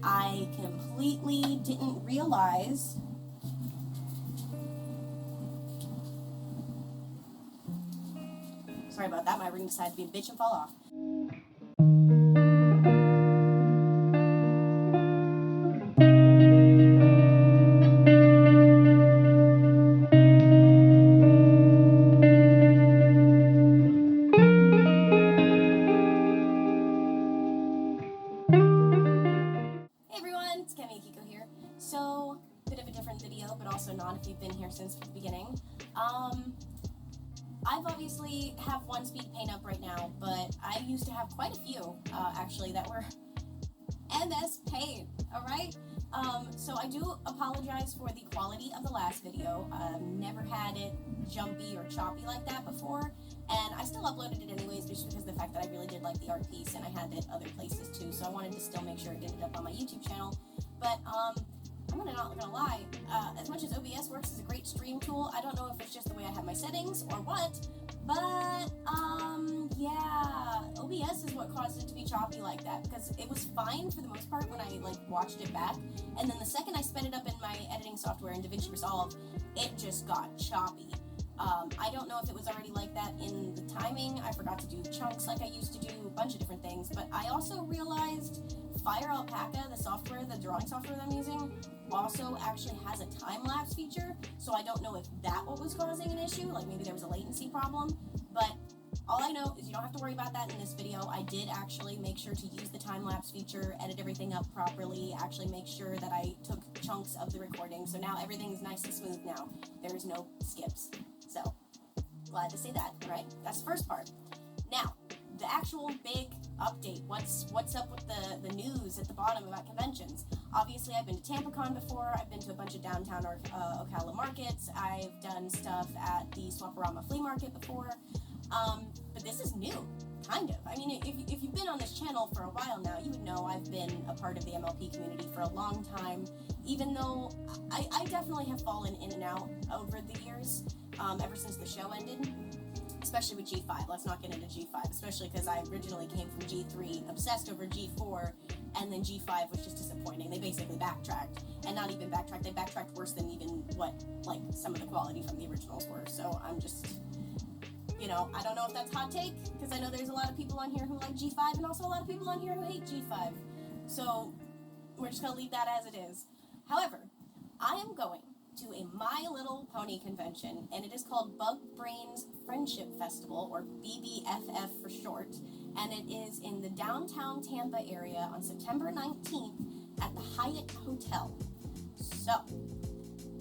I completely didn't realize sorry about that, my ring decided to be a bitch and fall off. So, bit of a different video, but also not if you've been here since the beginning. I've obviously have one Speedpaint up right now, but I used to have quite a few, actually, that were MS Paint, alright? So I do apologize for the quality of the last video. Never had it jumpy or choppy like that before, and I still uploaded it anyways just because of the fact that I really did like the art piece, and I had it other places too, so I wanted to still make sure it ended up on my YouTube channel. But, I'm not gonna lie, as much as OBS works as a great stream tool, I don't know if it's just the way I have my settings or what, but, yeah, OBS is what caused it to be choppy like that, because it was fine for the most part when I, watched it back, and then the second I sped it up in my editing software in DaVinci Resolve, it just got choppy. I don't know if it was already like that in the timing. I forgot to do chunks like I used to do, a bunch of different things, but I also realized Fire Alpaca, the software, the drawing software that I'm using, also actually has a time-lapse feature, so I don't know if that was causing an issue, like maybe there was a latency problem, but all I know is you don't have to worry about that in this video. I did actually make sure to use the time-lapse feature, edit everything up properly, actually make sure that I took chunks of the recording, so now everything is nice and smooth now. There is no skips. So, glad to say that, right? That's the first part. Now, the actual big update. What's up with the news at the bottom about conventions? Obviously, I've been to TampaCon before. I've been to a bunch of downtown Ocala markets. I've done stuff at the Swaparama flea market before. But this is new, kind of. I mean, if you've been on this channel for a while now, you would know I've been a part of the MLP community for a long time, even though I definitely have fallen in and out over the years, ever since the show ended. Especially with G5. Let's not get into G5, especially because I originally came from G3, obsessed over G4, and then G5 was just disappointing. They basically backtracked, and not even backtracked, they backtracked worse than even what, some of the quality from the originals were, so I'm just, I don't know if that's hot take, because I know there's a lot of people on here who like G5, and also a lot of people on here who hate G5, so we're just going to leave that as it is. However, I am going to a My Little Pony convention, and it is called Bug Brains Friendship Festival, or BBFF for short, and it is in the downtown Tampa area on September 19th at the Hyatt Hotel. So,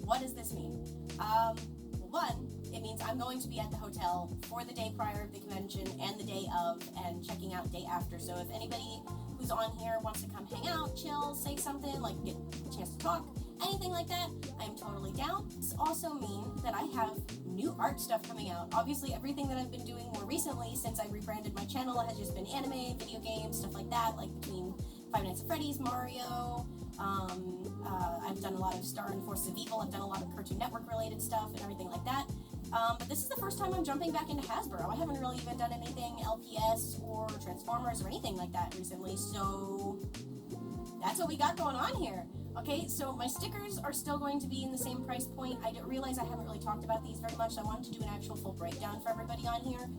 what does this mean? One, it means I'm going to be at the hotel for the day prior of the convention and the day of, and checking out day after, so if anybody who's on here wants to come hang out, chill, say something, get a chance to talk, anything like that, I am totally down. This also means that I have new art stuff coming out. Obviously, everything that I've been doing more recently since I rebranded my channel has just been anime, video games, stuff like that, between Five Nights at Freddy's, Mario, I've done a lot of Star and Forces of Evil, I've done a lot of Cartoon Network related stuff and everything like that. But this is the first time I'm jumping back into Hasbro. I haven't really even done anything LPS or Transformers or anything like that recently, so that's what we got going on here. Okay, so my stickers are still going to be in the same price point. I didn't realize I haven't really talked about these very much, so I wanted to do an actual full breakdown for everybody on here.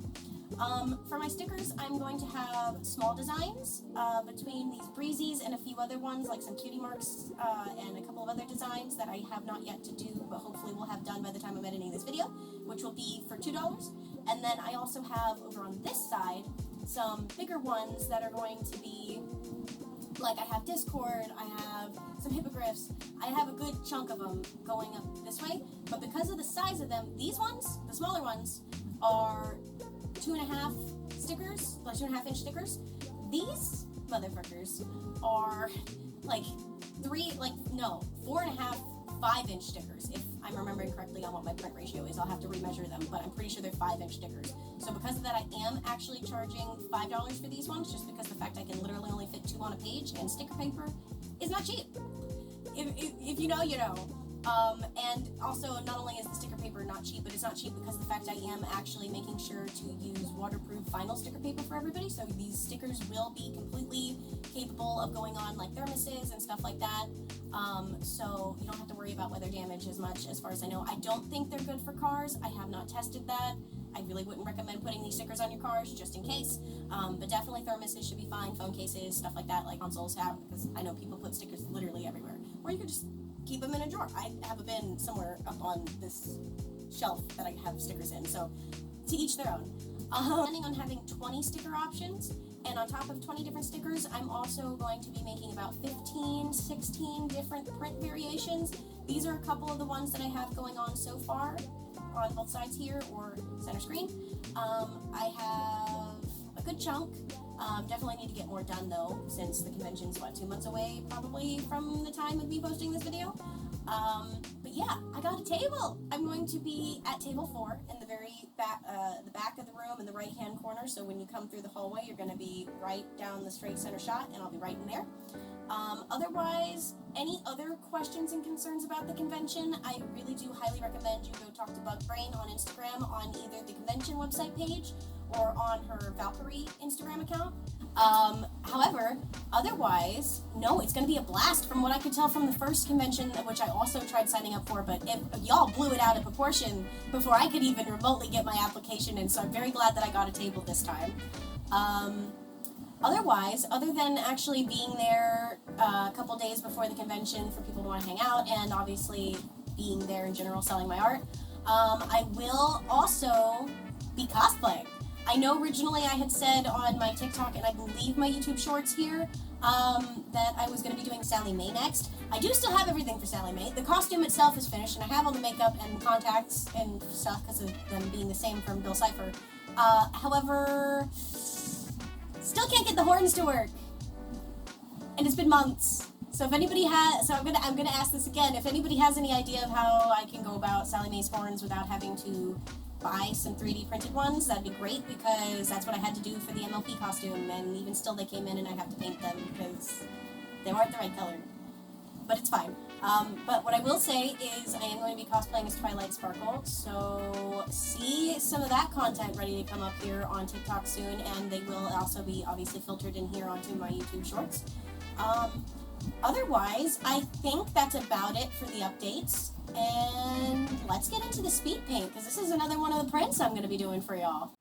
For my stickers, I'm going to have small designs between these breezies and a few other ones, like some cutie marks and a couple of other designs that I have not yet to do, but hopefully will have done by the time I'm editing this video, which will be for $2. And then I also have over on this side some bigger ones that are going to be, I have Discord, I have some hippogriffs, I have a good chunk of them going up this way, but because of the size of them, these ones, the smaller ones, are 2.5 stickers, 2.5-inch stickers. These motherfuckers are 4.5, 5-inch stickers, if I'm remembering correctly on what my print ratio is. I'll have to remeasure them, but I'm pretty sure they're 5-inch stickers. So because of that, I am actually charging $5 for these ones, just because the fact I can literally only fit 2 on a page, and sticker paper is not cheap. If you know, you know. And also, not only is the sticker paper not cheap, but it's not cheap because of the fact I am actually making sure to use waterproof vinyl sticker paper for everybody. So these stickers will be completely capable of going on like thermoses and stuff like that. So you don't have to worry about weather damage as much, as far as I know. I don't think they're good for cars. I have not tested that. I really wouldn't recommend putting these stickers on your cars, just in case. But definitely thermoses should be fine, phone cases, stuff like that, like consoles have, because I know people put stickers literally everywhere. Or you could just keep them in a drawer. I have a bin somewhere up on this shelf that I have stickers in, so to each their own. Planning on having 20 sticker options, and on top of 20 different stickers, I'm also going to be making about 15, 16 different print variations. These are a couple of the ones that I have going on so far, on both sides here or center screen. I have a good chunk. Definitely need to get more done though, since the convention's 2 months away probably from the time of me posting this video. But yeah, I got a table. I'm going to be at table 4 in the very back, the back of the room in the right hand corner. So when you come through the hallway, you're going to be right down the straight center shot, and I'll be right in there. Otherwise, any other questions and concerns about the convention, I really do highly recommend you go talk to Bugbrain on Instagram on either the convention website page or on her Valkyrie Instagram account. However, otherwise, no, it's going to be a blast from what I could tell from the first convention, which I also tried signing up for, but y'all blew it out of proportion before I could even remotely get my application in, so I'm very glad that I got a table this time. Otherwise, other than actually being there a couple days before the convention for people who want to hang out, and obviously being there in general selling my art, I will also be cosplaying. I know originally I had said on my TikTok and I believe my YouTube shorts here that I was going to be doing Sally Mae next. I do still have everything for Sally Mae. The costume itself is finished, and I have all the makeup and contacts and stuff because of them being the same from Bill Cipher. However, still can't get the horns to work, and it's been months. So if anybody has, I'm gonna ask this again. If anybody has any idea of how I can go about Sally Mae's horns without having to buy some 3D printed ones, that'd be great, because that's what I had to do for the MLP costume, and even still they came in and I have to paint them because they weren't the right color. But it's fine. But what I will say is I am going to be cosplaying as Twilight Sparkle, so see some of that content ready to come up here on TikTok soon, and they will also be obviously filtered in here onto my YouTube shorts. Otherwise, I think that's about it for the updates, and let's get into the speed paint, because this is another one of the prints I'm going to be doing for y'all.